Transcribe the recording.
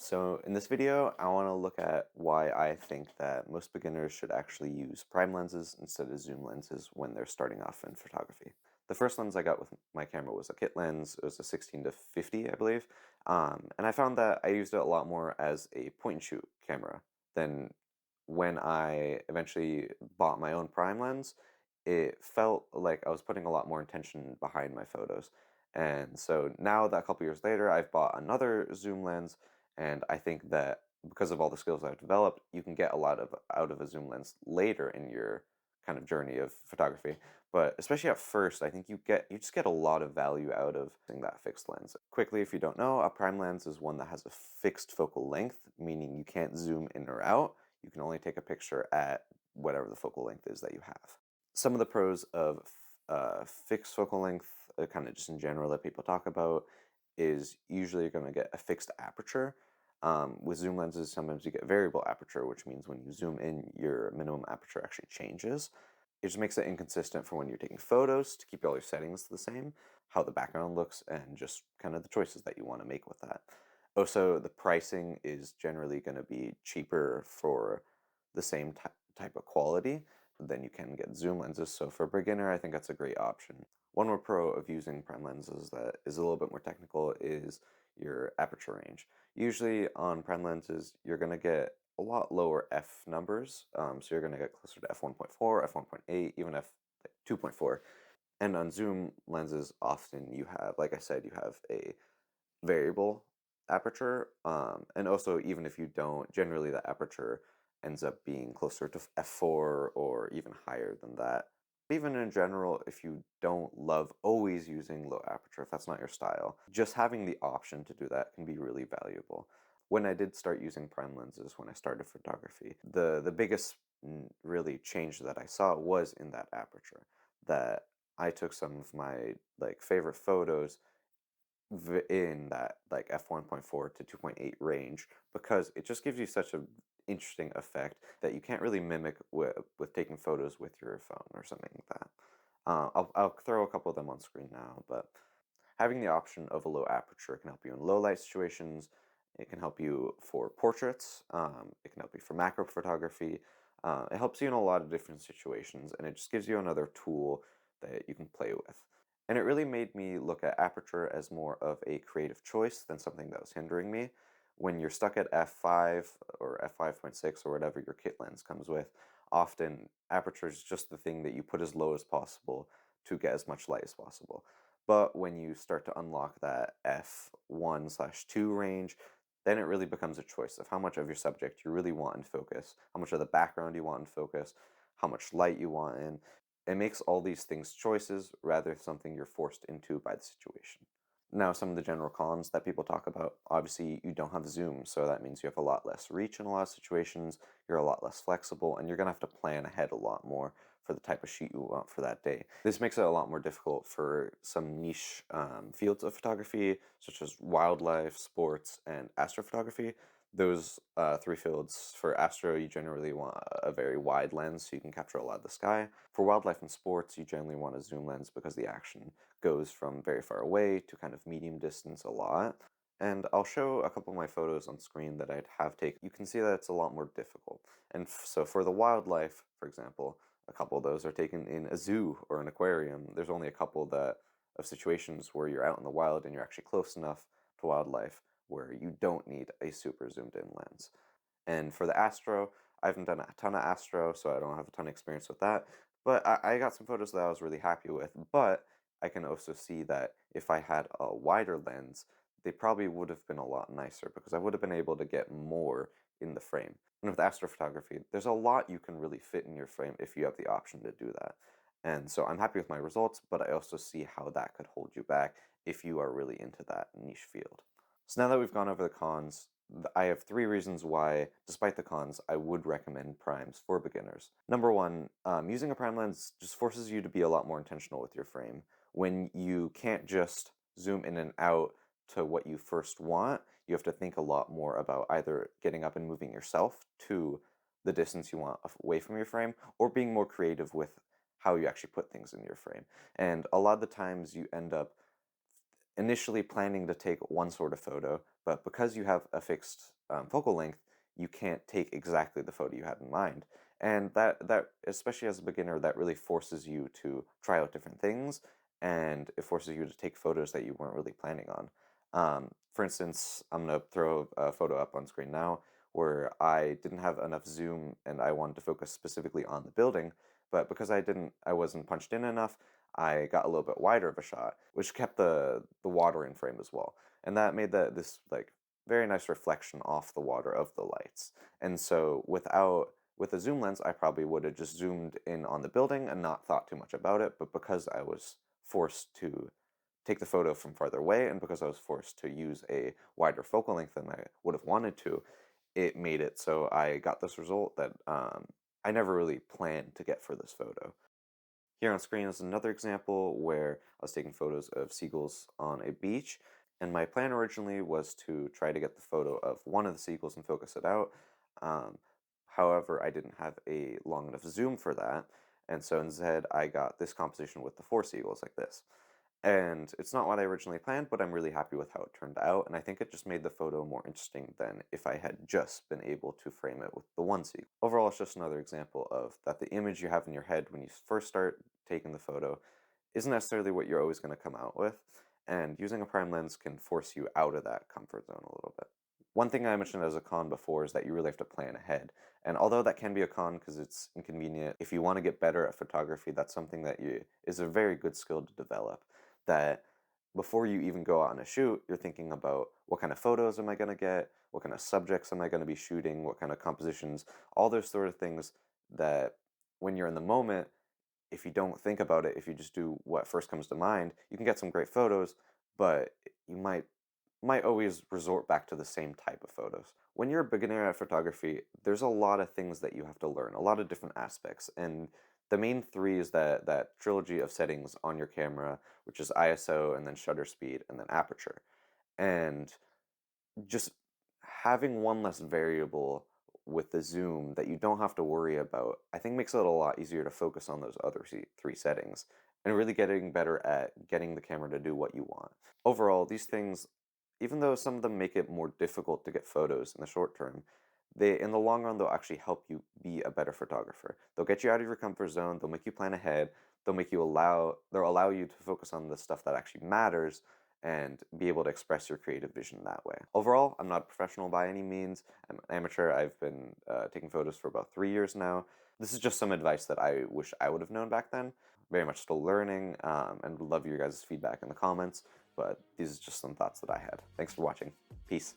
So in this video, I want to look at why I think that most beginners should actually use prime lenses instead of zoom lenses when they're starting off in photography. The first lens I got with my camera was a kit lens. It was a 16 to 50, I believe. And I found that I used it a lot more as a point and shoot camera than when I eventually bought my own prime lens. It felt like I was putting a lot more intention behind my photos. And so now that a couple years later, I've bought another zoom lens, and I think that because of all the skills I've developed, you can get a lot of out of a zoom lens later in your kind of journey of photography. But especially at first, I think you just get a lot of value out of using that fixed lens. Quickly, if you don't know, a prime lens is one that has a fixed focal length, meaning you can't zoom in or out. You can only take a picture at whatever the focal length is that you have. Some of the pros of fixed focal length, kind of just in general that people talk about, is usually you're going to get a fixed aperture. With zoom lenses, sometimes you get variable aperture, which means when you zoom in, your minimum aperture actually changes. It just makes it inconsistent for when you're taking photos to keep all your settings the same, how the background looks, and just kind of the choices that you want to make with that. Also, the pricing is generally going to be cheaper for the same type of quality than you can get zoom lenses. So for a beginner, I think that's a great option. One more pro of using prime lenses that is a little bit more technical is your aperture range. Usually on prime lenses, you're going to get a lot lower f numbers. So you're going to get closer to f1.4, f1.8, even f2.4. And on zoom lenses, often you have, like I said, you have a variable aperture. And also, even if you don't, generally the aperture ends up being closer to f4 or even higher than that. Even in general, if you don't love always using low aperture, if that's not your style, just having the option to do that can be really valuable. When I did start using prime lenses when I started photography, the biggest really change that I saw was in that aperture. That I took some of my favorite photos in that like f1.4 to 2.8 range because it just gives you such a interesting effect that you can't really mimic with taking photos with your phone or something like that. I'll throw a couple of them on screen now, but having the option of a low aperture can help you in low light situations. It can help you for portraits. It can help you for macro photography. It helps you in a lot of different situations, and it just gives you another tool that you can play with. And it really made me look at aperture as more of a creative choice than something that was hindering me. When you're stuck at f5 or f5.6 or whatever your kit lens comes with, often aperture is just the thing that you put as low as possible to get as much light as possible. But when you start to unlock that f1/2 range, then it really becomes a choice of how much of your subject you really want in focus, how much of the background you want in focus, how much light you want in. It makes all these things choices rather than something you're forced into by the situation. Now, some of the general cons that people talk about, obviously you don't have zoom, so that means you have a lot less reach in a lot of situations, you're a lot less flexible, and you're going to have to plan ahead a lot more for the type of shoot you want for that day. This makes it a lot more difficult for some niche fields of photography, such as wildlife, sports, and astrophotography. Those three fields, for astro, you generally want a very wide lens so you can capture a lot of the sky. For wildlife and sports, you generally want a zoom lens because the action goes from very far away to kind of medium distance a lot. And I'll show a couple of my photos on screen that I'd have taken. You can see that it's a lot more difficult. And so for the wildlife, for example, a couple of those are taken in a zoo or an aquarium. There's only a couple of situations where you're out in the wild and you're actually close enough to wildlife where you don't need a super zoomed in lens. And for the Astro, I haven't done a ton of Astro, so I don't have a ton of experience with that. But I got some photos that I was really happy with. But I can also see that if I had a wider lens, they probably would have been a lot nicer because I would have been able to get more in the frame. And with astrophotography, there's a lot you can really fit in your frame if you have the option to do that. And so I'm happy with my results, but I also see how that could hold you back if you are really into that niche field. So now that we've gone over the cons, I have three reasons why, despite the cons, I would recommend primes for beginners. Number one, using a prime lens just forces you to be a lot more intentional with your frame. When you can't just zoom in and out to what you first want, you have to think a lot more about either getting up and moving yourself to the distance you want away from your frame, or being more creative with how you actually put things in your frame. And a lot of the times you end up initially planning to take one sort of photo, but because you have a fixed focal length, you can't take exactly the photo you had in mind. And that especially as a beginner, that really forces you to try out different things, and it forces you to take photos that you weren't really planning on. For instance, I'm gonna throw a photo up on screen now where I didn't have enough zoom and I wanted to focus specifically on the building, but because I wasn't punched in enough, I got a little bit wider of a shot, which kept the water in frame as well, and that made this like very nice reflection off the water of the lights. And so with a zoom lens, I probably would have just zoomed in on the building and not thought too much about it, but because I was forced to take the photo from farther away, and because I was forced to use a wider focal length than I would have wanted to, it made it so I got this result that I never really planned to get for this photo. Here on screen is another example where I was taking photos of seagulls on a beach, and my plan originally was to try to get the photo of one of the seagulls and focus it out. Um, However, I didn't have a long enough zoom for that, and so instead I got this composition with the four seagulls like this. And it's not what I originally planned, but I'm really happy with how it turned out, and I think it just made the photo more interesting than if I had just been able to frame it with the one sequence. Overall, it's just another example of that the image you have in your head when you first start taking the photo isn't necessarily what you're always going to come out with, and using a prime lens can force you out of that comfort zone a little bit. One thing I mentioned as a con before is that you really have to plan ahead. And although that can be a con because it's inconvenient, if you want to get better at photography, that's something that is a very good skill to develop. That before you even go out on a shoot, you're thinking about what kind of photos am I going to get, what kind of subjects am I going to be shooting, what kind of compositions, all those sort of things that when you're in the moment, if you don't think about it, if you just do what first comes to mind, you can get some great photos, but you might always resort back to the same type of photos. When you're a beginner at photography, there's a lot of things that you have to learn, a lot of different aspects, and the main three is that trilogy of settings on your camera, which is ISO and then shutter speed and then aperture. And just having one less variable with the zoom that you don't have to worry about, I think makes it a lot easier to focus on those other three settings and really getting better at getting the camera to do what you want. Overall, these things, even though some of them make it more difficult to get photos in the short term, they in the long run they'll actually help you be a better photographer. They'll get you out of your comfort zone, they'll make you plan ahead, they'll allow you to focus on the stuff that actually matters and be able to express your creative vision that way. Overall, I'm not a professional by any means. I'm an amateur. I've been taking photos for about 3 years now. This is just some advice that I wish I would have known back then. Very much still learning, and would love your guys' feedback in the comments, but these are just some thoughts that I had. Thanks for watching. Peace.